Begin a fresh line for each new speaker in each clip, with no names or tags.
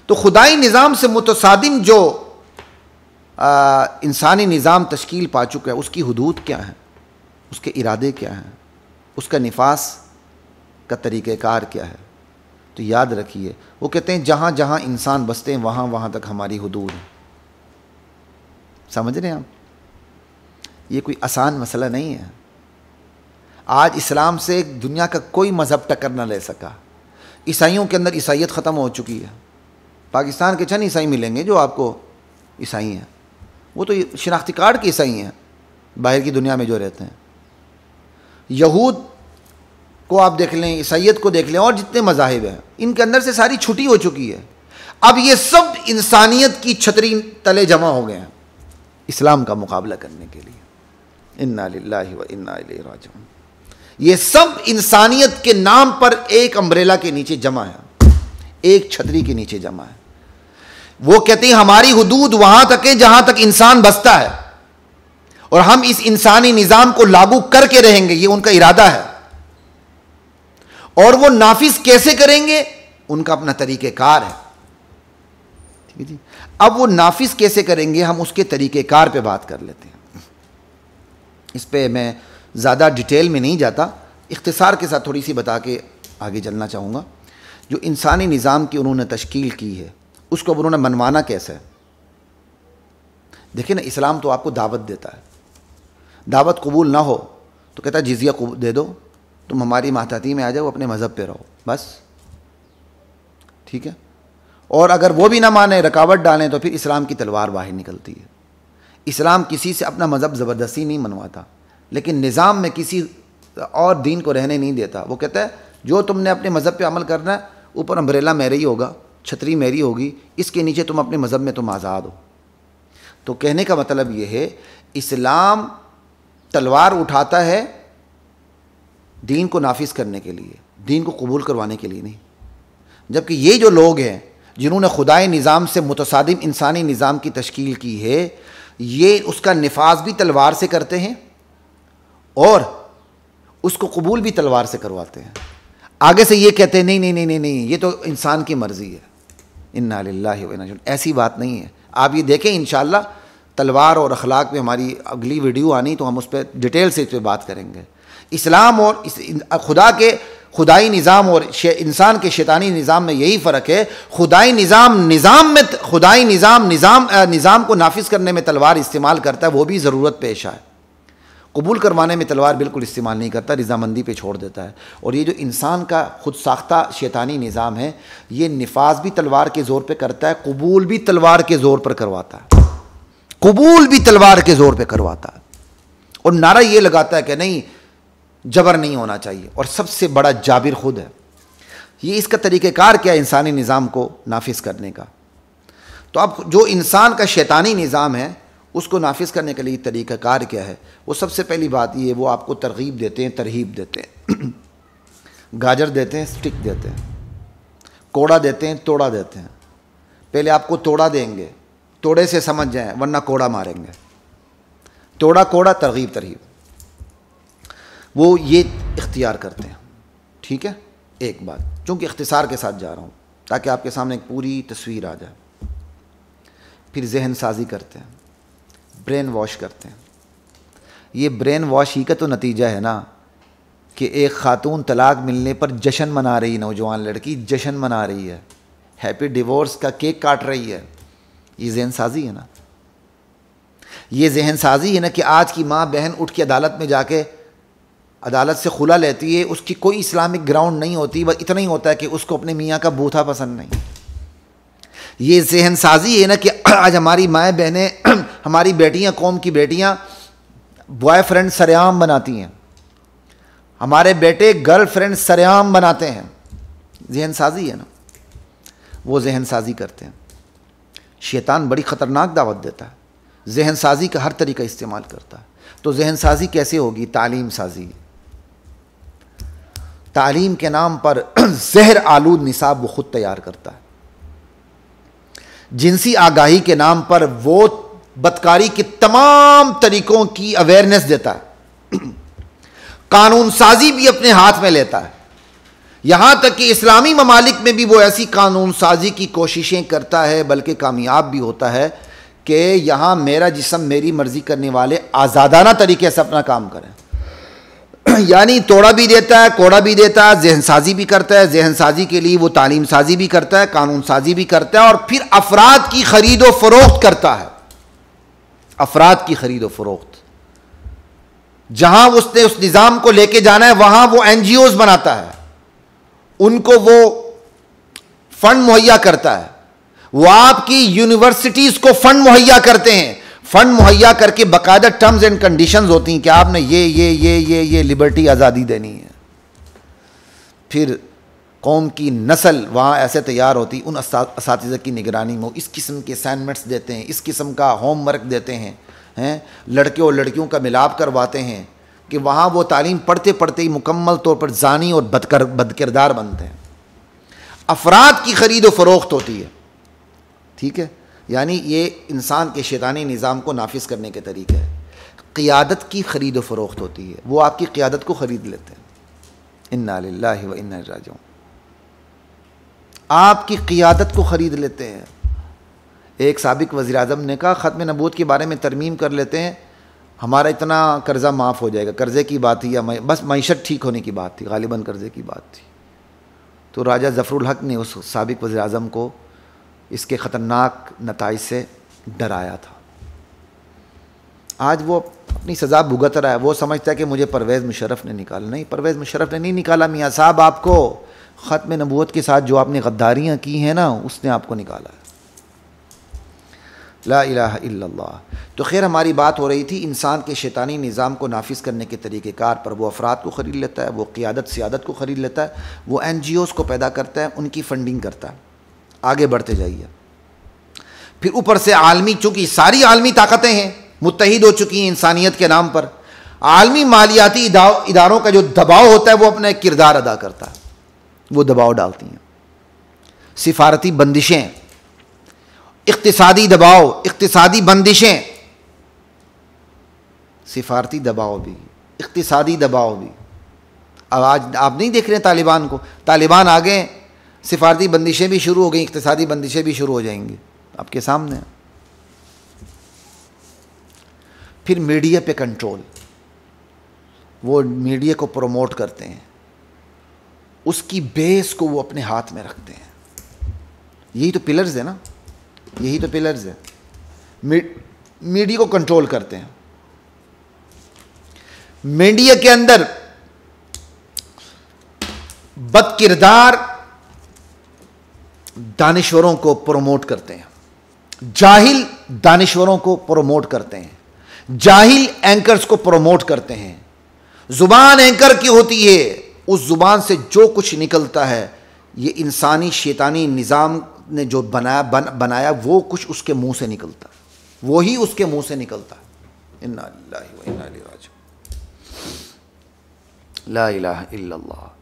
तो खुदाई निज़ाम से मुतसादिम जो इंसानी निज़ाम तश्कील पा चुका है, उसकी हुदूद क्या है, उसके इरादे क्या हैं, उसका निफास का तरीक़ेकार क्या है। तो याद रखिए, वो कहते हैं जहाँ जहाँ इंसान बसते हैं वहाँ वहाँ तक हमारी हुदूद है। समझ रहे हैं आप? ये कोई आसान मसला नहीं है। आज इस्लाम से दुनिया का कोई मज़हब टक्कर न ले सका। ईसाइयों के अंदर ईसाइयत ख़त्म हो चुकी है। पाकिस्तान के चंद ईसाई मिलेंगे जो आपको ईसाई हैं, वो तो शिनाख्ती कार्ड के ईसाई हैं बाहर की दुनिया में जो रहते हैं। यहूद को आप देख लें, ईसाइयत को देख लें, और जितने मज़ाहिब हैं इनके अंदर से सारी छुट्टी हो चुकी है। अब ये सब इंसानियत की छतरी तले जमा हो गए हैं इस्लाम का मुकाबला करने के लिए। इन्ना लिल्लाहि व इन्ना इलैहि राजिऊन। ये सब इंसानियत के नाम पर एक अम्ब्रेला के नीचे जमा है, एक छतरी के नीचे जमा है। वो कहते हैं हमारी हुदूद वहां तक है जहां तक इंसान बसता है, और हम इस इंसानी निजाम को लागू करके रहेंगे, ये उनका इरादा है। और वो नाफिज कैसे करेंगे, उनका अपना तरीक़ेकार है। ठीक है जी। अब वो नाफिज कैसे करेंगे, हम उसके तरीक़ेकार पे बात कर लेते हैं। इस पे मैं ज़्यादा डिटेल में नहीं जाता, इख्तिसार के साथ थोड़ी सी बता के आगे चलना चाहूँगा। जो इंसानी निज़ाम की उन्होंने तश्कील की है, उसको अब उन्होंने मनवाना कैसे है। देखिए ना, इस्लाम तो आपको दावत देता है, दावत कबूल ना हो तो कहता है जिज़िया दे दो, तुम हमारी माहताती में आ जाओ, अपने मज़हब पे रहो, बस। ठीक है। और अगर वो भी ना माने, रुकावट डालें, तो फिर इस्लाम की तलवार बाहर निकलती है। इस्लाम किसी से अपना मज़हब ज़बरदस्ती नहीं मनवाता, लेकिन निज़ाम में किसी और दीन को रहने नहीं देता। वो कहता है जो तुमने अपने मज़हब पे अमल करना है, ऊपर अम्ब्रेला मेरा ही होगा, छतरी मेरी होगी, इसके नीचे तुम अपने मज़हब में तुम आज़ाद हो। तो कहने का मतलब ये है, इस्लाम तलवार उठाता है दीन को नाफिज करने के लिए, दीन को कबूल करवाने के लिए नहीं। जबकि ये जो लोग हैं जिन्होंने खुदाई निज़ाम से मुतसादिम इंसानी निज़ाम की तश्कील की है, ये उसका निफाज भी तलवार से करते हैं और उसको कबूल भी तलवार से करवाते हैं। आगे से ये कहते हैं नहीं नहीं नहीं नहीं नहीं, ये तो इंसान की मर्ज़ी है। इन्ना लिल्लाहि व इन्ना इलैहि राजिऊन। ऐसी बात नहीं है। आप ये देखें, इंशाअल्लाह तलवार और अखलाक पे हमारी अगली वीडियो आनी, तो हम उस पर डिटेल से इस पर बात करेंगे। इस्लाम और खुदा के खुदाई निज़ाम और इंसान के शैतानी निज़ाम में यही फ़र्क है। खुदाई निज़ाम निज़ाम को नाफिज करने में तलवार इस्तेमाल करता है, वो भी ज़रूरत पेश आए। कबूल करवाने में तलवार बिल्कुल इस्तेमाल नहीं करता, रज़ामंदी पे छोड़ देता है। और ये जो इंसान का खुद साख्ता शैतानी निज़ाम है, ये निफाज भी तलवार के ज़ोर पे करता है, कबूल भी तलवार के ज़ोर पर करवाता है, कबूल भी तलवार के ज़ोर पे करवाता है। और नारा ये लगाता है कि नहीं, जबर नहीं होना चाहिए। और सबसे बड़ा जाबिर खुद है। ये इसका तरीक़ेकार क्या है इंसानी निज़ाम को नाफिज करने का। तो अब जो इंसान का शैतानी निज़ाम है, उसको नाफिज करने के लिए तरीक़ाकार क्या है। वो सबसे पहली बात ये, वो आपको तरगीब देते हैं, तरहीब देते हैं। गाजर देते हैं, स्टिक देते हैं, कोड़ा देते हैं, तोड़ा देते हैं। पहले आपको तोड़ा देंगे, तोड़े से समझ जाएं, वरना कोड़ा मारेंगे। तोड़ा कोड़ा, तरगीब तरहीब, वो ये इख्तियार करते हैं। ठीक है। एक बात, चूँकि इख्तिसार के साथ जा रहा हूँ ताकि आपके सामने एक पूरी तस्वीर आ जाए। फिर जहन साजी करते हैं, ब्रेन वॉश करते हैं। ये ब्रेन वॉश ही का तो नतीजा है ना कि एक खातून तलाक मिलने पर जश्न मना रही, नौजवान लड़की जश्न मना रही है, हैप्पी डिवोर्स का केक काट रही है। ये जहन साजी है ना। ये जहन साजी है ना कि आज की माँ बहन उठ के अदालत में जाके अदालत से खुला लेती है, उसकी कोई इस्लामिक ग्राउंड नहीं होती, बस इतना ही होता है कि उसको अपने मियाँ का बूथा पसंद नहीं। ये जहन साजी है ना कि आज हमारी माएँ बहनें, हमारी बेटियाँ, कौम की बेटियाँ बॉयफ्रेंड सरेआम बनाती हैं, हमारे बेटे गर्लफ्रेंड सरेआम बनाते हैं। जहन साजी है ना, वो जहन साजी करते हैं। शैतान बड़ी ख़तरनाक दावत देता है, जहन साजी का हर तरीका इस्तेमाल करता है। तो जहन साजी कैसे होगी? तालीम साजी। तालीम के नाम पर जहर आलूद निसाब वो खुद तैयार करता है। जिनसी आगाही के नाम पर वो बदकारी के तमाम तरीकों की अवेयरनेस देता है। कानून साजी भी अपने हाथ में लेता है। यहाँ तक कि इस्लामी ममालिक में भी वो ऐसी कानून साजी की कोशिशें करता है, बल्कि कामयाब भी होता है कि यहाँ मेरा जिस्म मेरी मर्जी करने वाले आज़ादाना तरीके से अपना काम करें। यानी तोड़ा भी देता है, कोड़ा भी देता है, जहन साजी भी करता है, जहन साजी के लिए वो तालीम साजी भी करता है, कानून साजी भी करता है, और फिर अफराद की खरीद व फरोख्त करता है। अफराद की खरीद व फरोख्त, जहां उसने उस निज़ाम को लेके जाना है वहां वो NGOs बनाता है, उनको वो फंड मुहैया करता है, वो आपकी यूनिवर्सिटीज को फंड मुहैया करते हैं। फंड मुहैया करके बाकायदा टर्म्स एंड कंडीशंस होती हैं कि आपने ये लिबर्टी आज़ादी देनी है। फिर कौम की नस्ल वहाँ ऐसे तैयार होती, उन असातिज़ा की निगरानी में इस किस्म के असाइनमेंट्स देते हैं, इस किस्म का होमवर्क देते हैं, लड़के और लड़कियों का मिलाप करवाते हैं कि वहाँ वो तालीम पढ़ते पढ़ते ही मुकम्मल तौर पर जानी और बदकिरदार बनते हैं। अफराद की खरीद व फरोख्त होती है, ठीक है। यानी ये इंसान के शैतानी निज़ाम को नाफिज करने के तरीके हैं। क़ियादत की खरीद व फरोख्त होती है, वो आपकी क़ियादत को ख़रीद लेते हैं। इन्ना लिल्लाहि व इन्ना इलैहि राजिऊन। आपकी क़ियादत को ख़रीद लेते हैं। एक साबिक़ वज़ीर-ए-आज़म ने कहा ख़त्म नबूवत के बारे में तरमीम कर लेते हैं, हमारा इतना कर्ज़ा माफ़ हो जाएगा। कर्ज़े की बात थी या बस मईशत ठीक होने की बात थी, गालिबन कर्ज़े की बात थी। तो राजा ज़फ़रुल हक़ ने उस साबिक़ वज़ीर-ए-आज़म को इसके ख़तरनाक नताइज से डराया था। आज वो अपनी सज़ा भुगत रहा है। वो समझता है कि मुझे परवेज़ मुशर्रफ ने निकाला। नहीं, परवेज़ मुशर्रफ ने नहीं निकाला मियाँ साहब, आपको ख़त्म नबूवत के साथ जो आपने गद्दारियाँ की हैं ना, उसने आपको निकाला है। ला इलाहा इल्लल्लाह। तो खैर, हमारी बात हो रही थी इंसान के शैतानी निज़ाम को नाफिज करने के तरीक़ेकार पर। वो अफराद को ख़रीद लेता है, वो क़ियादत सियादत को ख़रीद लेता है, वो NGOs को पैदा करता है, उनकी फ़ंडिंग करता है। आगे बढ़ते जाइए। फिर ऊपर से आलमी, चूंकि सारी आलमी ताकतें हैं मुत्तहिद हो चुकी हैं इंसानियत के नाम पर, आलमी मालियाती इदारों का जो दबाव होता है वो अपना एक किरदार अदा करता है, वो दबाव डालती हैं। सिफारती बंदिशें, इक़्तिसादी दबाव, इक़्तिसादी बंदिशें, सिफारती दबाव भी, इक़्तिसादी दबाव भी। अब आज आप नहीं देख रहे तालिबान को, तालिबान आ गए, सिफारती बंदिशें भी शुरू हो गई, इक़्तिसादी बंदिशें भी शुरू हो जाएंगी आपके सामने। फिर मीडिया पे कंट्रोल, वो मीडिया को प्रमोट करते हैं, उसकी बेस को वो अपने हाथ में रखते हैं। यही तो पिलर्स है ना, यही तो पिलर्स है। मीडिया को कंट्रोल करते हैं। मीडिया के अंदर बदकिरदार दानिश्वरों को प्रमोट करते हैं, जाहिल दानिश्वरों को प्रमोट करते हैं, जाहिल एंकर्स को प्रमोट करते हैं। जुबान एंकर की होती है, उस जुबान से जो कुछ निकलता है ये इंसानी शैतानी निज़ाम ने जो बनाया वो कुछ उसके मुंह से निकलता है, वही उसके मुंह से निकलता है। इन्ना लिल्लाहि व इन्ना इलैहि राजिऊन। ला इलाहा इल्लल्लाह।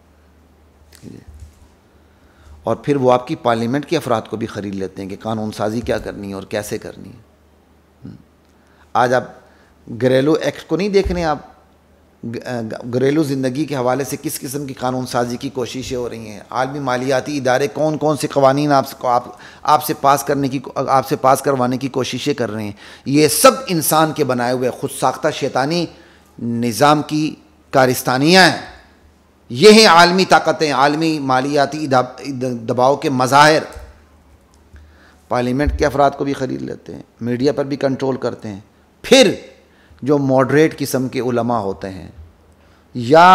और फिर वो आपकी पार्लियामेंट के अफराद को भी ख़रीद लेते हैं कि कानून साजी क्या करनी है और कैसे करनी है। आज आप घरेलू एक्ट को नहीं देख रहे हैं, आप घरेलू ज़िंदगी के हवाले से किस किस्म की कानून साजी की कोशिशें हो रही हैं। आलमी मालियाती इदारे कौन कौन से कवानीन आपसे पास करवाने की कोशिशें कर रहे हैं। ये सब इंसान के बनाए हुए खुद साख्ता शैतानी निज़ाम की कारिस्तानियाँ हैं। ये हैं आलमी ताकतें, आलमी मालियाती दबाव के मज़ाहिर। पार्लियामेंट के अफराद को भी ख़रीद लेते हैं, मीडिया पर भी कंट्रोल करते हैं। फिर जो मॉडरेट किस्म के उलमा होते हैं, या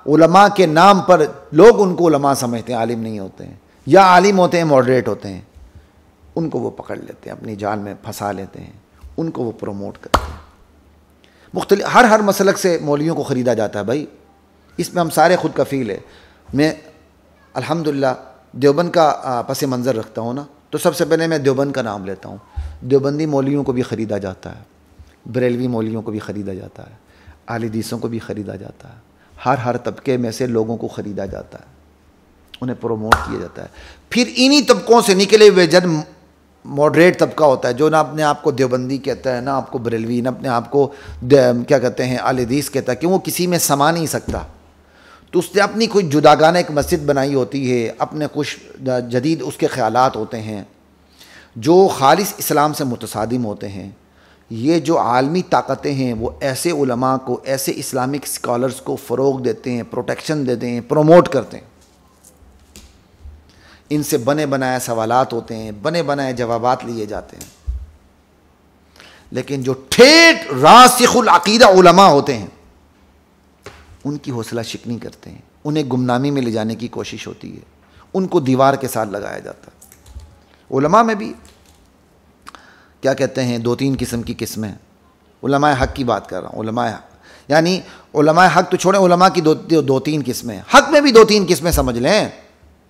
उलमा के नाम पर लोग उनको उलमा समझते हैं, आलिम नहीं होते हैं, या आलिम होते हैं मॉडरेट होते हैं, उनको वो पकड़ लेते हैं, अपनी जाल में फंसा लेते हैं, उनको वो प्रमोट करते हैं। मुख्तलिफ हर मसलक से मौलवियों को ख़रीदा जाता है भाई, इसमें हम सारे खुद कफ़ील है। मैं अल्हम्दुलिल्लाह देवबंद का पस मंज़र रखता हूँ ना, तो सबसे पहले मैं देवबंद का नाम लेता हूँ। देवबंदी मौलवियों को भी ख़रीदा जाता है, बरेलवी मौलवियों को भी ख़रीदा जाता है, अहले हदीसों को भी ख़रीदा जाता है। हर तबके में से लोगों को ख़रीदा जाता है, उन्हें प्रमोट किया जाता है। फिर इन्हीं तबकों से निकले हुए जब मॉडरेट तबका होता है, जो ना अपने आप को देवबंदी कहता है, ना आपको बरेलवी, ना अपने आप को क्या कहते हैं अहले हदीस कहता है, कि वो किसी में समा नहीं सकता, तो उसने अपनी कोई जुदागाना एक मस्जिद बनाई होती है, अपने कुछ जदीद उसके ख़यालात होते हैं जो खालिस इस्लाम से मुतसादिम होते हैं। ये जो आलमी ताकतें हैं वो ऐसे उलमा को, ऐसे इस्लामिक स्कॉलर्स को फ़रोग देते हैं, प्रोटेक्शन देते हैं, प्रमोट करते हैं। इनसे बने बनाए सवालात होते हैं, बने बनाए जवाबात लिए जाते हैं। लेकिन जो ठेठ रासिखुल अकीदा उलमा होते हैं उनकी हौसला शिकनी करते हैं, उन्हें गुमनामी में ले जाने की कोशिश होती है, उनको दीवार के साथ लगाया जाता है। उलमा में भी क्या कहते हैं, 2-3 किस्म की किस्में। उलमाए हक़ की बात कर रहा हूँ। उलमाए यानी उलमाए हक़ तो छोड़ें, उलमा की 2-3 किस्में, हक़ में भी 2-3 किस्में समझ लें,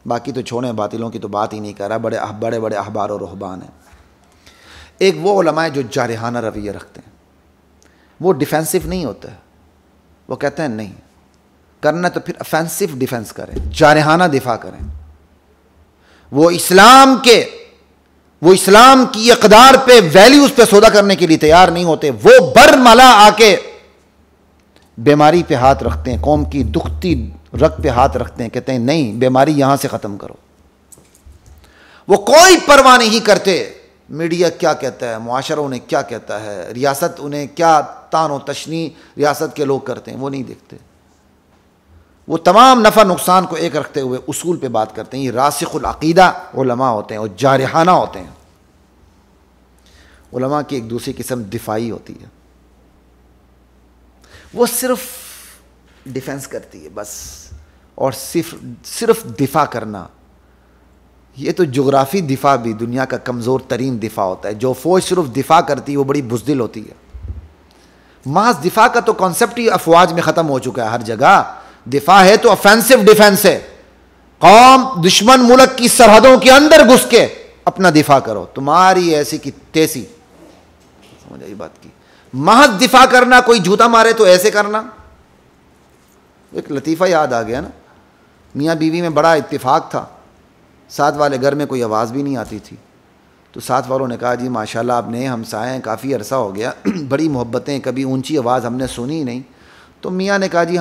बाकी तो छोड़ें, बातिलों की तो बात ही नहीं कर रहा। बड़े बड़े अहबार और रुहबान हैं। एक वो उलमाए जो जारहाना रवैया रखते हैं, वो डिफेंसिव नहीं होता है, वो कहते हैं नहीं करना तो फिर ऑफेंसिव डिफेंस करें, जारहाना दिफा करें। वो इस्लाम की इक़दार पे, वैल्यूज पे सौदा करने के लिए तैयार नहीं होते। वो बरमला आके बीमारी पे हाथ रखते हैं, कौम की दुखती रग पे हाथ रखते हैं, कहते हैं नहीं बीमारी यहां से खत्म करो। वो कोई परवाह नहीं करते मीडिया क्या कहता है, मुआशरा उन्हें क्या कहता है, रियासत उन्हें क्या तानो तशनी रियासत के लोग करते हैं, वो नहीं देखते। वो तमाम नफ़ा नुकसान को एक रखते हुए उसूल पे बात करते हैं। ये रासिखुल अकीदा उलमा होते हैं और जारहाना होते हैं। उलमा की एक दूसरी किस्म दिफाई होती है, वो सिर्फ डिफेंस करती है बस, और सिर्फ दिफा करना। ये तो जोग्राफी दिफा भी दुनिया का कमज़ोर तरीन दिफा होता है। जो फौज सिर्फ दिफा करती है वो बड़ी बुज़दिल होती है। महज दिफा का तो कॉन्सेप्ट ही अफवाज में ख़त्म हो चुका है हर जगह। दिफा है तो ऑफेंसिव डिफेंस है। कौम दुश्मन मुल्क की सरहदों के अंदर घुस के अपना दिफा करो, तुम्हारी ऐसी की तैसी, समझ आई बात की। महज दिफा करना, कोई जूता मारे तो ऐसे करना। एक लतीफ़ा याद आ गया ना, मियाँ बीवी में बड़ा इत्तेफाक था, साथ वाले घर में कोई आवाज़ भी नहीं आती थी, तो साथ वालों ने कहा जी माशाल्लाह आप नए हमसाए हैं, काफ़ी अरसा हो गया, बड़ी मोहब्बतें, कभी ऊंची आवाज़ हमने सुनी ही नहीं। तो मियाँ ने कहा जी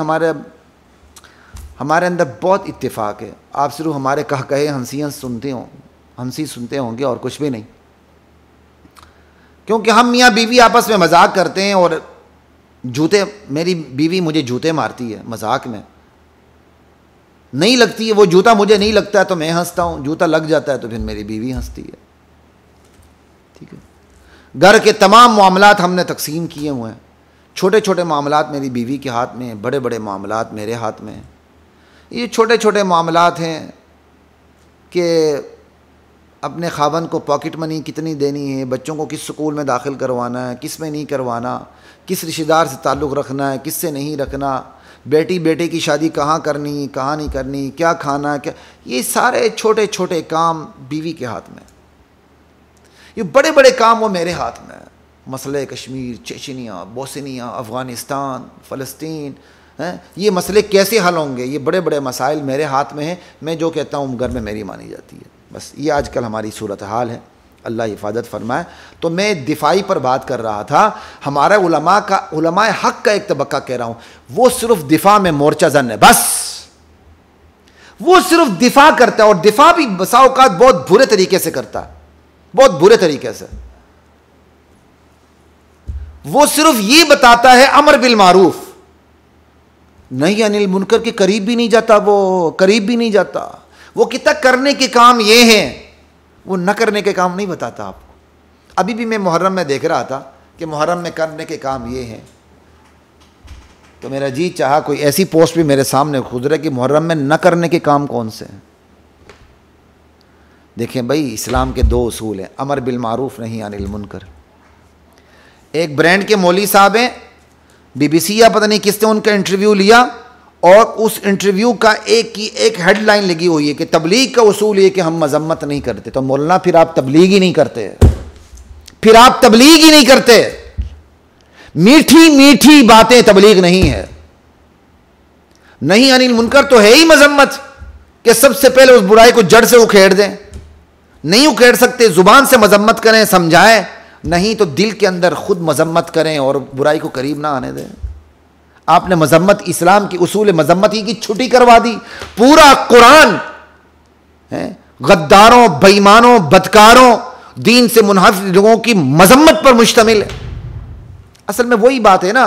हमारे अंदर बहुत इत्तेफाक है, आप सिर्फ हमारे कहे हंसी सुनते होंगे और कुछ भी नहीं। क्योंकि हम मियाँ बीवी आपस में मजाक करते हैं और मेरी बीवी मुझे जूते मारती है मजाक में, नहीं लगती है वो जूता, मुझे नहीं लगता है तो मैं हंसता हूँ, जूता लग जाता है तो फिर मेरी बीवी हंसती है। ठीक है, घर के तमाम मामलात हमने तकसीम किए हुए हैं। छोटे छोटे मामलात मेरी बीवी के हाथ में हैं, बड़े बड़े मामलात मेरे हाथ में हैं। ये छोटे छोटे मामलात हैं कि अपने खावन को पॉकेट मनी कितनी देनी है, बच्चों को किस स्कूल में दाखिल करवाना है, किस में नहीं करवाना, किस रिश्तेदार से ताल्लुक़ रखना है, किस से नहीं रखना, बेटे की शादी कहाँ करनी कहाँ नहीं करनी, क्या खाना क्या, ये सारे छोटे छोटे काम बीवी के हाथ में। ये बड़े बड़े काम वो मेरे हाथ में है। मसले कश्मीर, चेचनिया, बोस्निया, अफ़गानिस्तान, फ़लस्तीन हैं, ये मसले कैसे हल होंगे, ये बड़े बड़े मसाइल मेरे हाथ में हैं। मैं जो कहता हूँ घर में मेरी मानी जाती है। बस ये आजकल हमारी सूरत हाल है, अल्लाह हिफाजत फरमाए। तो मैं दिफाई पर बात कर रहा था। हमारा उलमाए हक़ का एक तबक्का कह रहा हूँ, वो सिर्फ दिफा में मोर्चा जन है, बस वो सिर्फ दिफा करता है, और दिफा भी बसा औकात बहुत बुरे तरीके से करता है, बहुत बुरे तरीके से। वो सिर्फ ये बताता है अमर बिल मारूफ, नहीं अनिल मुनकर के करीब भी नहीं जाता, वो करीब भी नहीं जाता। वो कितना करने के काम ये हैं, वो न करने के काम नहीं बताता आपको। अभी भी मैं मुहर्रम में देख रहा था कि मुहर्रम में करने के काम ये हैं, तो मेरा जी चाहा कोई ऐसी पोस्ट भी मेरे सामने गुजरे कि मुहर्रम में न करने के काम कौन से हैं। देखें भाई, इस्लाम के 2 उसूल हैं, अमर बिल मारूफ नहीं अनिल मुनकर। एक ब्रांड के मौली साहब हैं, BBC या पता नहीं किसने उनका इंटरव्यू लिया, और उस इंटरव्यू का एक हेडलाइन लगी हुई है कि तबलीग का उसूल ये कि हम मजम्मत नहीं करते। तो मौलाना फिर आप तबलीग ही नहीं करते, फिर आप तबलीग ही नहीं करते। मीठी मीठी बातें तबलीग नहीं है। नहीं अनिल मुनकर तो है ही मजम्मत, कि सबसे पहले उस बुराई को जड़ से उखेड़ दें। नहीं उखेड़ सकते, जुबान से मजम्मत करें, समझाएं, नहीं तो दिल के अंदर खुद मजम्मत करें और बुराई को करीब ना आने दें। आपने मजम्मत, इस्लाम की उसूल मजम्मत ही की छुट्टी करवा दी। पूरा कुरान गद्दारों, बेईमानों, बदकारों, दीन से मुनहरिफ लोगों की मजम्मत पर मुश्तमिल है। असल में वही बात है ना,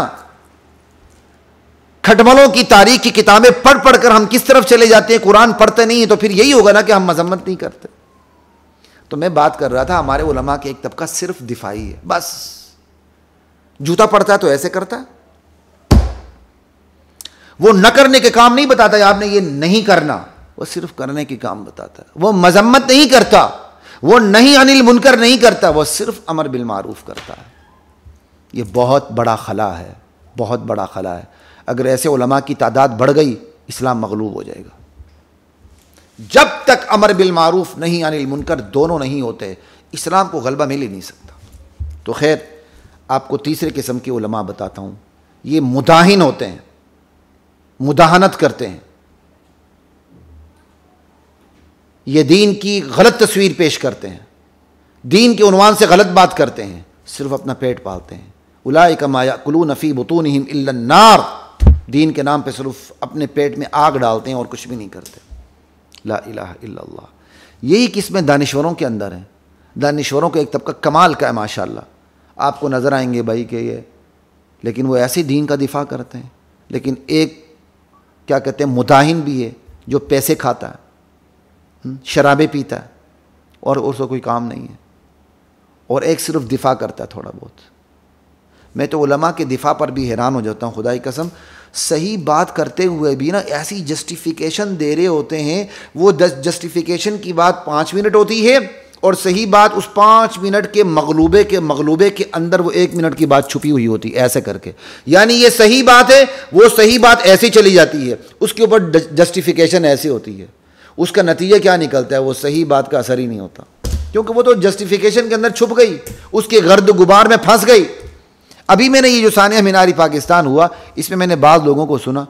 खटमलों की तारीख की किताबें पढ़ पढ़ कर हम किस तरफ चले जाते हैं, कुरान पढ़ते नहीं है, तो फिर यही होगा ना कि हम मजम्मत नहीं करते। तो मैं बात कर रहा था, हमारे उलमा के एक तबका सिर्फ दिफाई है, बस जूता पड़ता है तो ऐसे करता है, वो न करने के काम नहीं बताता आपने ये नहीं करना, वो सिर्फ करने के काम बताता है। वो मजम्मत नहीं करता, वो नहीं अनिल मुनकर नहीं करता, वो सिर्फ अमर बिल मारूफ करता है। ये बहुत बड़ा खला है, बहुत बड़ा खला है। अगर ऐसे उलमा की तादाद बढ़ गई, इस्लाम मगलूब हो जाएगा। जब तक अमर बिल मारूफ नहीं अनिल मुनकर दोनों नहीं होते, इस्लाम को गलबा मिल ही नहीं सकता। तो खैर, आपको तीसरे किस्म के उलमा बताता हूँ। ये मुदाहिन होते हैं, मुदाहनत करते हैं, ये दीन की गलत तस्वीर पेश करते हैं, दीन के उन्वान से गलत बात करते हैं, सिर्फ अपना पेट पालते हैं। उलाइका मा याकुलून फी बुतूनिहिम इल्ला अन्नार, दीन के नाम पे सिर्फ अपने पेट में आग डालते हैं और कुछ भी नहीं करते। ला इलाहा इल्लल्लाह। यही किस्में दानिश्वरों के अंदर हैं। दानिश्वरों का एक तबका कमाल का है माशाअल्लाह, आपको नज़र आएंगे भाई के ये, लेकिन वो ऐसे दीन का दिफा करते हैं। लेकिन एक क्या कहते हैं मुदाहिन भी है जो पैसे खाता है, शराबें पीता है और उसको कोई काम नहीं है, और एक सिर्फ दिफा करता है थोड़ा बहुत। मैं तो उलमा के दिफा पर भी हैरान हो जाता हूँ, खुदा की कसम। सही बात करते हुए भी ना ऐसी जस्टिफिकेशन दे रहे होते हैं, वो जस्टिफिकेशन की बात 5 मिनट होती है और सही बात उस 5 मिनट के मगलूबे के अंदर वो 1 मिनट की बात छुपी हुई होती है, ऐसे करके। यानी ये सही बात है, वो सही बात ऐसे चली जाती है, उसके ऊपर जस्टिफिकेशन ऐसी होती है। उसका नतीजा क्या निकलता है, वो सही बात का असर ही नहीं होता, क्योंकि वो तो जस्टिफिकेशन के अंदर छुप गई, उसके गर्द गुबार में फंस गई। अभी मैंने ये जो सानिया मीनारी पाकिस्तान हुआ, इसमें मैंने बाद लोगों को सुना,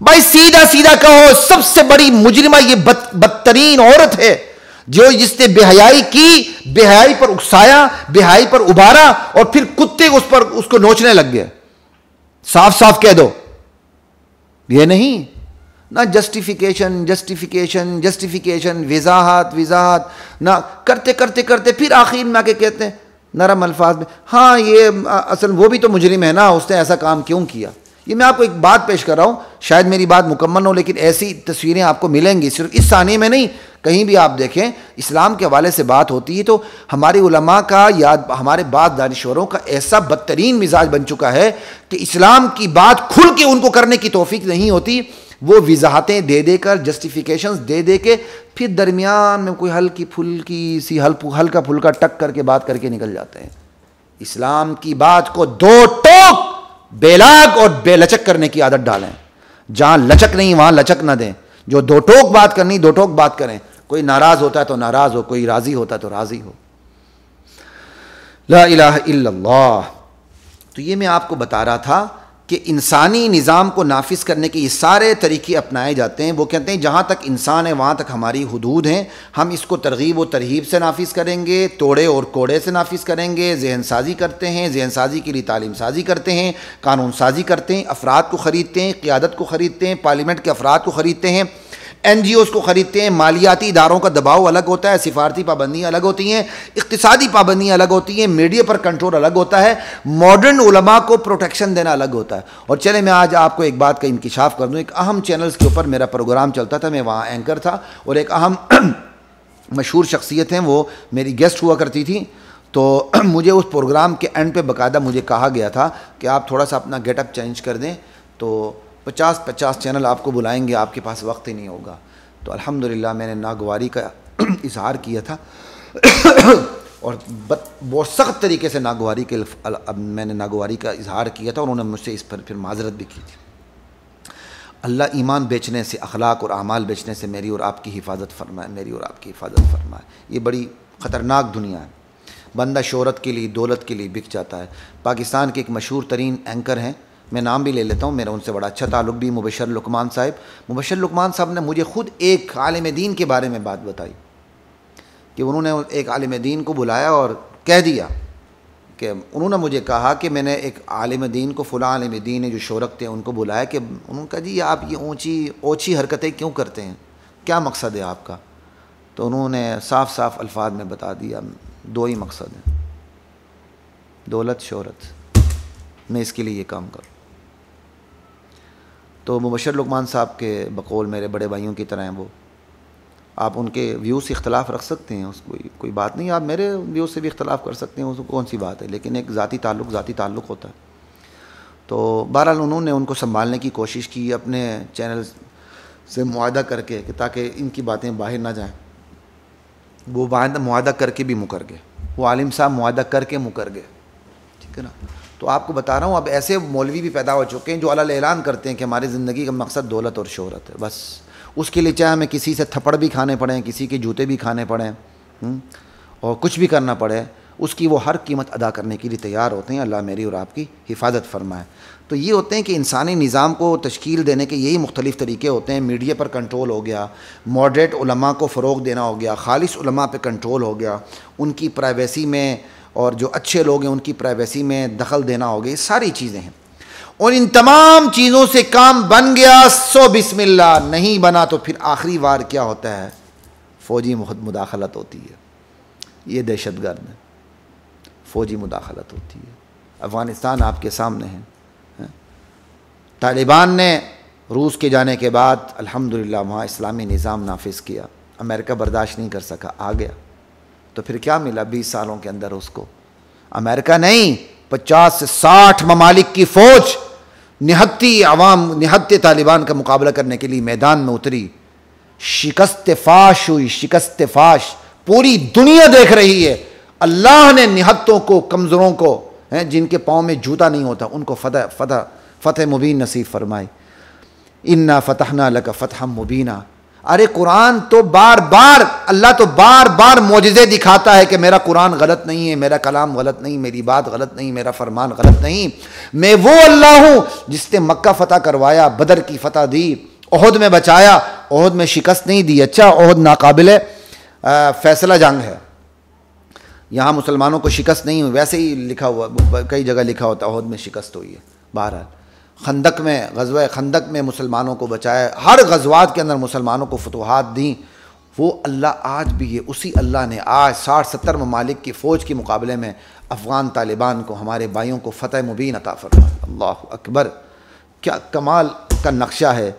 भाई सीधा सीधा कहो, सबसे बड़ी मुजरिमा ये बदतरीन औरत है जो जिसने बेहयाई की, बेहयाई पर उकसाया, बेहयाई पर उबारा और फिर कुत्ते उसको नोचने लग गए। साफ साफ कह दो, ये नहीं ना जस्टिफिकेशन जस्टिफिकेशन जस्टिफिकेशन, विजाहत ना करते करते करते फिर आखिर में आके कहते हैं नरम अल्फाज में, हाँ ये असल वो भी तो मुजरिम है ना, उसने ऐसा काम क्यों किया। ये मैं आपको एक बात पेश कर रहा हूँ, शायद मेरी बात मुकम्मल हो, लेकिन ऐसी तस्वीरें आपको मिलेंगी, सिर्फ इस सानिए में नहीं, कहीं भी आप देखें इस्लाम के हवाले से बात होती है तो हमारे उलमा का या हमारे बाद दानिश्वरों का ऐसा बदतरीन मिजाज बन चुका है कि इस्लाम की बात खुल के उनको करने की तौफीक नहीं होती। वो वजाहतें दे देकर, जस्टिफिकेशंस दे दे के फिर दरमियान में कोई हल्की फुल्की सी हल्का फुल्का टक करके बात करके निकल जाते हैं। इस्लाम की बात को दो टोक बेलाग और बेलचक करने की आदत डालें। जहां लचक नहीं वहां लचक ना दें। जो दो टोक बात करनी दो टोक बात करें। कोई नाराज होता है तो नाराज हो, कोई राजी होता है तो राजी हो। ला इलाहा इल्लल्लाह। तो ये मैं आपको बता रहा था कि इंसानी निज़ाम को नाफिज करने के ये सारे तरीके अपनाए जाते हैं। वो कहते हैं जहाँ तक इंसान है वहाँ तक हमारी हुदूद हैं, हम इसको तरगीब व तरहीब से नाफिज करेंगे, तोड़े और कोड़े से नाफिज करेंगे। जहन साजी करते हैं, जहन साजी के लिए तालीम साजी करते हैं, कानून साजी करते हैं, अफराद को ख़रीदते हैं, क़ियादत को ख़रीदते हैं, पार्लियामेंट के अफराद को ख़रीदते हैं, NGOs को ख़रीदते हैं। मालियाती इदारों का दबाव अलग होता है, सिफारती पाबंदियाँ अलग होती हैं, इक़्तिसादी पाबंदियाँ अलग होती हैं, मीडिया पर कंट्रोल अलग होता है, मॉडर्न उलमा को प्रोटेक्शन देना अलग होता है। और चले मैं आज आपको एक बात का इंकिशाफ कर दूँ। एक अहम चैनल्स के ऊपर मेरा प्रोग्राम चलता था, मैं वहाँ एंकर था और एक अहम मशहूर शख्सियत हैं, वो मेरी गेस्ट हुआ करती थी। तो मुझे उस प्रोग्राम के एंड पे बाकायदा मुझे कहा गया था कि आप थोड़ा सा अपना गेटअप चेंज कर दें, तो 50 चैनल आपको बुलाएंगे, आपके पास वक्त ही नहीं होगा। तो अल्हम्दुलिल्लाह मैंने नागवारी का इजहार किया था और बहुत सख्त तरीके से मैंने नागवारी का इजहार किया था और उन्होंने मुझसे इस पर फिर माजरत भी की थी। अल्लाह ईमान बेचने से, अखलाक और आमाल बेचने से मेरी और आपकी हिफाजत फरमाए, मेरी और आपकी हिफाजत फरमाए। ये बड़ी ख़तरनाक दुनिया है। बंदा शोहरत के लिए, दौलत के लिए बिक जाता है। पाकिस्तान के एक मशहूर तरीन एंकर हैं, मैं नाम भी ले लेता हूँ, मेरा उनसे बड़ा अच्छा ताल्लुक़ भी, मुबशर लुकमान साहब। मुबशर लुकमान साहब ने मुझे ख़ुद एक आलिम दीन के बारे में बात बताई कि उन्होंने एक आलिम दीन को बुलाया और कह दिया कि उन्होंने मुझे कहा कि मैंने एक आलिम दीन को, फ़ुलां आलिम दीन है जो शोरक थे, उनको बुलाया कि उन्होंने कहा जी आप ये ऊँची हरकतें क्यों करते हैं, क्या मकसद है आपका? तो उन्होंने साफ़ साफ़ अल्फाज में बता दिया, दो ही मकसद हैं, दौलत शोहरत, मैं इसके लिए ये काम करूँ। तो मुबशर लुकमान साहब के बकौल मेरे बड़े भाइयों की तरह हैं वो, आप उनके व्यू से इख्तलाफ रख सकते हैं, उसको कोई बात नहीं, आप मेरे व्यू से भी इख्तलाफ कर सकते हैं, उसको कौन सी बात है, लेकिन एक ज़ाती ताल्लुक़ होता है। तो बहरहाल उन्होंने उनको संभालने की कोशिश की अपने चैनल से मुआहदा करके कि ताकि इनकी बातें बाहर ना जाएं। वो मुआहदा करके भी मुकर गए, वो आलिम साहब मुआहदा करके मुकर गए, ठीक है ना। तो आपको बता रहा हूँ, अब ऐसे मौलवी भी पैदा हो चुके हैं जो अल्लाह ऐलान करते हैं कि हमारी ज़िंदगी का मकसद दौलत और शोहरत है, बस उसके लिए चाहे हमें किसी से थप्पड़ भी खाने पड़ें, किसी के जूते भी खाने पड़ें और कुछ भी करना पड़े, उसकी वो हर कीमत अदा करने के लिए तैयार होते हैं। अल्लाह मेरी और आपकी हिफाजत फरमाए। तो ये होते हैं कि इंसानी निज़ाम को तश्कील देने के यही मुख्तलिफ़ तरीके होते हैं। मीडिया पर कंट्रोल हो गया, मॉडरेट उलमा को फ़रोग़ देना हो गया, खालिस उलमा पे कंट्रोल हो गया, उनकी प्राइवेसी में और जो अच्छे लोग हैं उनकी प्राइवेसी में दखल देना हो गया, सारी चीज़ें हैं। और इन तमाम चीज़ों से काम बन गया सो बिस्मिल्लाह, नहीं बना तो फिर आखिरी वार क्या होता है, फ़ौजी मुदाखलत होती है। ये दहशतगर्द है, फ़ौजी मुदाखलत होती है। अफ़गानिस्तान आपके सामने है। तालिबान ने रूस के जाने के बाद अल्हम्दुलिल्लाह वहाँ इस्लामी निज़ाम नाफिज़ किया, अमेरिका बर्दाश्त नहीं कर सका, आ गया। तो फिर क्या मिला 20 सालों के अंदर उसको? अमेरिका नहीं, 50 से 60 ममालिक की फ़ौज निहत्ते तालिबान का मुकाबला करने के लिए मैदान में उतरी। शिकस्त फाश हुई, शिकस्त फाश पूरी दुनिया देख रही है। अल्लाह ने निहत्तों को, कमज़ोरों को, हैं जिनके पाँव में जूता नहीं होता, उनको फ़तह मुबीन नसीब फरमाई। इन्ना फ़तहना लका फ़तहम मुबीना। अरे कुरान तो बार बार, अल्लाह तो बार बार मोजिज़े दिखाता है कि मेरा कुरान गलत नहीं है, मेरा कलाम गलत नहीं, मेरी बात गलत नहीं, मेरा फरमान गलत नहीं। मैं वो अल्लाह हूँ जिसने मक्का फ़तह करवाया, बदर की फ़तह दी, ओहद में बचाया, ओहद में शिकस्त नहीं दी। अच्छा, ओहद नाकाबिल फ़ैसला जंग है, यहाँ मुसलमानों को शिकस्त नहीं हुई, वैसे ही लिखा हुआ, कई जगह लिखा होता ओहद में शिकस्त हुई है। बहरहाल खंदक में, ग़ज़वा खंदक में मुसलमानों को बचाया, हर ग़ज़वात के अंदर मुसलमानों को फतूहात दी। वो अल्लाह आज भी है, उसी अल्लाह ने आज 60-70 ममालिक की फ़ौज के मुकाबले में अफ़गान तालिबान को, हमारे भाइयों को फ़तह मुबीन अता फरमाया। अल्लाह अकबर, क्या कमाल का नक्शा है,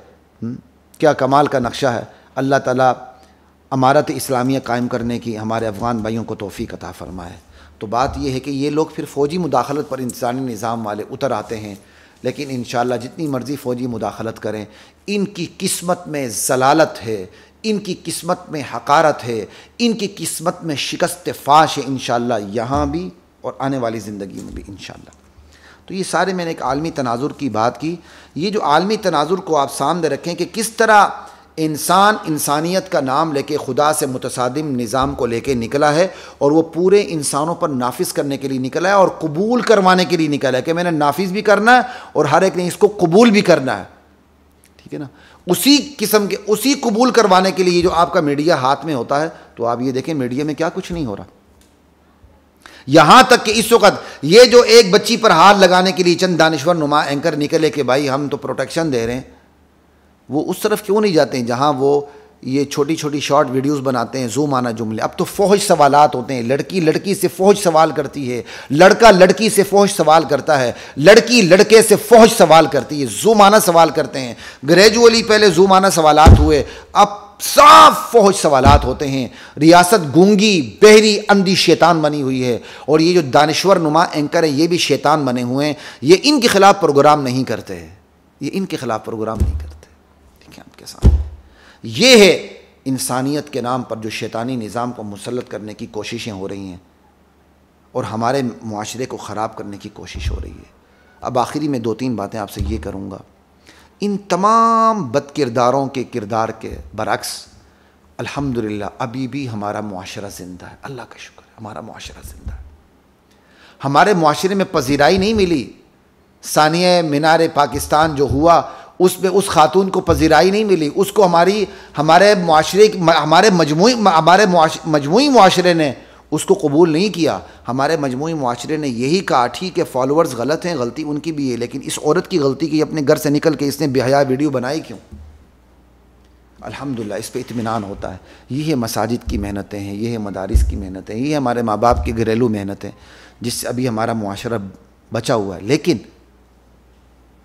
क्या कमाल का नक्शा है। अल्लाह ताला अमारत इस्लामिया कायम करने की हमारे अफ़गान भाइयों को तौफ़ीक़ अता फ़रमाए। तो बात यह है कि ये लोग फिर फ़ौजी मुदाखलत पर इंसानी निज़ाम वाले उतर आते हैं, लेकिन इंशाअल्लाह जितनी मर्ज़ी फ़ौजी मुदाखलत करें, इनकी किस्मत में ज़लालत है, इनकी किस्मत में हकारत है, इनकी किस्मत में शिकस्त फाश है, इंशाअल्लाह यहाँ भी और आने वाली ज़िंदगी में भी इंशाअल्लाह। तो ये सारे मैंने एक आलमी तनाजुर की बात की। ये जो आलमी तनाजुर को आप सामने रखें कि किस तरह इंसान इंसानियत का नाम लेके खुदा से मुतसादिम निज़ाम को लेके निकला है, और वो पूरे इंसानों पर नाफिज करने के लिए निकला है और कबूल करवाने के लिए निकला है कि मैंने नाफिज भी करना है और हर एक ने इसको कबूल भी करना है, ठीक है ना। उसी किस्म के, उसी कबूल करवाने के लिए जो आपका मीडिया हाथ में होता है, तो आप ये देखें मीडिया में क्या कुछ नहीं हो रहा। यहां तक कि इस वक्त ये जो एक बच्ची पर हाथ लगाने के लिए चंद दानिश्वर नुमा एंकर निकले कि भाई हम तो प्रोटेक्शन दे रहे हैं, वो उस तरफ क्यों नहीं जाते हैं जहां वो ये छोटी छोटी शॉर्ट वीडियोस बनाते हैं, जूम आना जुमले। अब तो फौज सवालात होते हैं, लड़की लड़की से फौज सवाल करती है, लड़का लड़की से फौज सवाल करता है, लड़की लड़के से फौज सवाल करती है, जूम आना सवाल करते हैं। ग्रेजुअली पहले जूम आना सवालात हुए, अब साफ फौज सवालात होते हैं। रियासत गूंगी बहरी अंधी शैतान बनी हुई है, और ये जो दानिश्वर नुमा एंकर है ये भी शैतान बने हुए हैं। ये इनके खिलाफ प्रोग्राम नहीं करते, ये इनके खिलाफ प्रोग्राम नहीं करते। देखिए आपके सामने ये है इंसानियत के नाम पर जो शैतानी निज़ाम को मुसल्लत करने की कोशिशें हो रही हैं और हमारे मुआशरे को ख़राब करने की कोशिश हो रही है। अब आखिरी में 2-3 बातें आपसे ये करूँगा। इन तमाम बद किरदारों के किरदार के बरअक्स अल्हम्दुलिल्लाह अभी भी हमारा मुआशरा ज़िंदा है। अल्लाह का शुक्र है, हमारा मुआशरा ज़िंदा है। हमारे मुआशरे में पजीराई नहीं मिली। सानिया मीनार पाकिस्तान जो हुआ उसमें उस खातून को पजीराई नहीं मिली, उसको हमारे मुआशरे, हमारे मजमूई मुआशरे ने उसको कबूल नहीं किया। हमारे मजमूई मुआशरे ने यही कहा, ठीक है फॉलोअर्स गलत हैं, गलती उनकी भी है, लेकिन इस औरत की गलती की अपने घर से निकल के इसने बेहया वीडियो बनाई क्यों? अल्हम्दुलिल्लाह इस पे इत्मीनान होता है। ये है मसाजिद की मेहनतें हैं, ये है मदारिस की मेहनतें, ये है हमारे माँ बाप की घरेलू मेहनतें जिससे अभी हमारा मुआशरा बचा हुआ है। लेकिन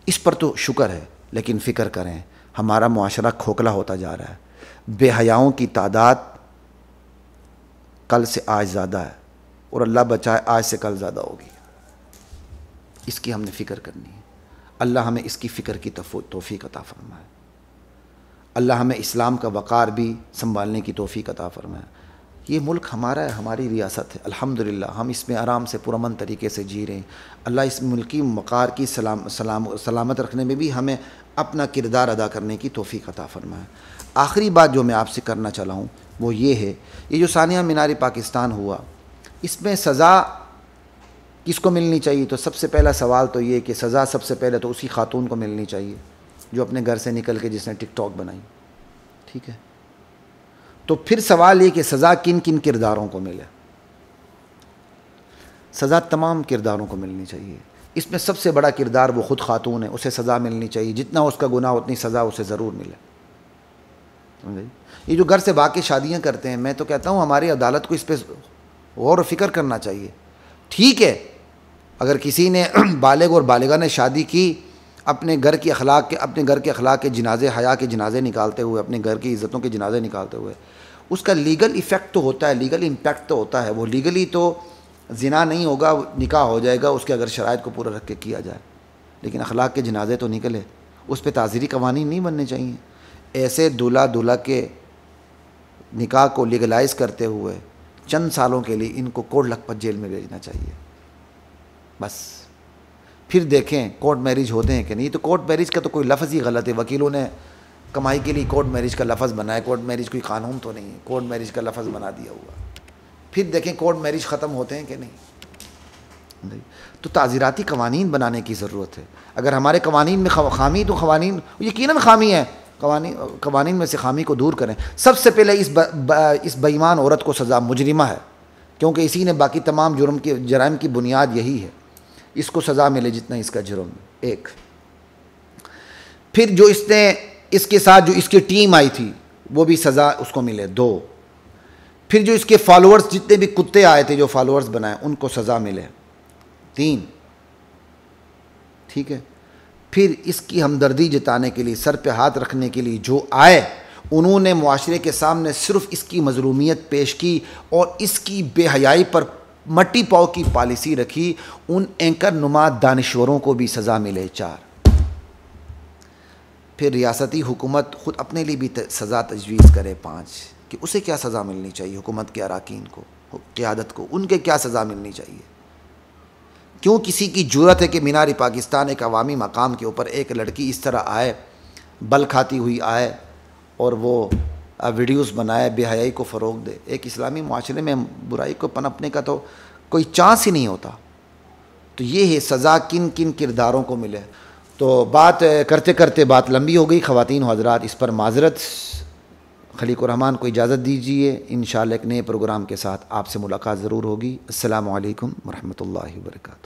इस पर तो शुक्र है, लेकिन फ़िक्र करें हमारा मुआशरा खोखला होता जा रहा है। बेहयाओं की तादाद कल से आज ज़्यादा है, और अल्लाह बचाए आज से कल ज़्यादा होगी। इसकी हमने फ़िक्र करनी है। अल्लाह हमें इसकी फ़िक्र की तौफ़ीक़ अता फ़रमाए। अल्लाह हमें इस्लाम का वक़ार भी संभालने की तौफ़ीक़ अता फ़रमाए। ये मुल्क हमारा है, हमारी रियासत है, अल्हम्दुलिल्लाह हम इसमें आराम से पुरअमन तरीके से जी रहे हैं। अल्लाह इस मुल्क की वक़ार की सलामत रखने में भी हमें अपना किरदार अदा करने की तौफ़ीक़ अता फ़रमाए। आखिरी बात जो मैं आपसे करना चला हूँ वो ये है, ये जो सानिया मीनार पाकिस्तान हुआ, इसमें सज़ा किसको मिलनी चाहिए? तो सबसे पहला सवाल तो ये कि सज़ा सबसे पहले तो उसी खातून को मिलनी चाहिए जो अपने घर से निकल के जिसने टिकटॉक बनाई, ठीक है। तो फिर सवाल ये कि सज़ा किन किन किरदारों को मिले? सज़ा तमाम किरदारों को मिलनी चाहिए। इसमें सबसे बड़ा किरदार वो ख़ुद खातून है, उसे सज़ा मिलनी चाहिए। जितना उसका गुनाह उतनी सज़ा उसे ज़रूर मिले। ये जो घर से भाग के शादियाँ करते हैं, मैं तो कहता हूँ हमारी अदालत को इस पर गौर व फिक्र करना चाहिए। ठीक है, अगर किसी ने बालिग और बालिगा ने शादी की अपने घर के अखलाक के जनाजे, हया के जनाजे निकालते हुए, अपने घर की इज़्ज़तों के जनाजे निकालते हुए, उसका लीगल इफ़ेक्ट तो होता है, लीगल इम्पैक्ट तो होता है। वो लीगली तो ज़िना नहीं होगा, निकाह हो जाएगा उसके अगर शराइत को पूरा रख के किया जाए, लेकिन अखलाक के जनाजे तो निकले। उस पर ताज़ीरी कवानीन नहीं बनने चाहिए। ऐसे दूल्हा दूल्हा के निकाह को लीगलाइज़ करते हुए चंद सालों के लिए इनको कोर्ट लखपत जेल में भेजना चाहिए बस। फिर देखें कोर्ट मैरिज होते हैं कि नहीं। तो कोर्ट मैरिज का तो कोई लफ्ज़ ही गलत है। वकीलों ने कमाई के लिए कोर्ट मैरिज का लफ्ज़ बनाया। कोर्ट मैरिज कोई कानून तो नहीं है, कोर्ट मैरिज का लफ्ज़ बना दिया हुआ। फिर देखें कोर्ट मैरिज ख़त्म होते हैं कि नहीं। तो ताज़ीराती कवानीन बनाने की ज़रूरत है। अगर हमारे कवानीन में खामी, तो कवानीन यकीनन खामी है, कवानीन में से खामी को दूर करें। सबसे पहले इस बेईमान औरत को सज़ा, मुजरिमा है, क्योंकि इसी ने बाकी तमाम जराइम की बुनियाद यही है। इसको सज़ा मिले जितना इसका जुर्म, एक। फिर जो इसके साथ जो इसकी टीम आई थी वो भी सज़ा उसको मिले, दो। फिर जो इसके फॉलोअर्स जितने भी कुत्ते आए थे जो फॉलोअर्स बनाए उनको सज़ा मिले, तीन, ठीक है। फिर इसकी हमदर्दी जताने के लिए, सर पे हाथ रखने के लिए जो आए उन्होंने मुआशरे के सामने सिर्फ इसकी मजलूमियत पेश की और इसकी बेहयाई पर मट्टी पाव की पॉलिसी रखी। उन एंकर नुमा दानिश्वरों को भी सज़ा मिले, चार। फिर रियासती हुकूमत ख़ुद अपने लिए भी सज़ा तजवीज़ करे, पाँच, कि उसे क्या सज़ा मिलनी चाहिए, हुकूमत के अराकीन को, क़यादत को, उनके क्या सज़ा मिलनी चाहिए। क्यों किसी की जुर्रत है कि मीनार पाकिस्तान एक अवामी मकाम के ऊपर एक लड़की इस तरह आए, बल खाती हुई आए और वो वीडियोस बनाए, बेहयाई को फ़रोग़ दे। एक इस्लामी माशरे में बुराई को पनपने का तो कोई चांस ही नहीं होता। तो ये है सज़ा किन किन किरदारों को मिले। तो बात करते करते बात लंबी हो गई ख़वातीन व हज़रात, इस पर माज़रत। खलीकुर रहमान को इजाज़त दीजिए। इंशाअल्लाह एक नए प्रोग्राम के साथ आपसे मुलाकात ज़रूर होगी। अस्सलामु अलैकुम व रहमतुल्लाहि व बरकातुहू।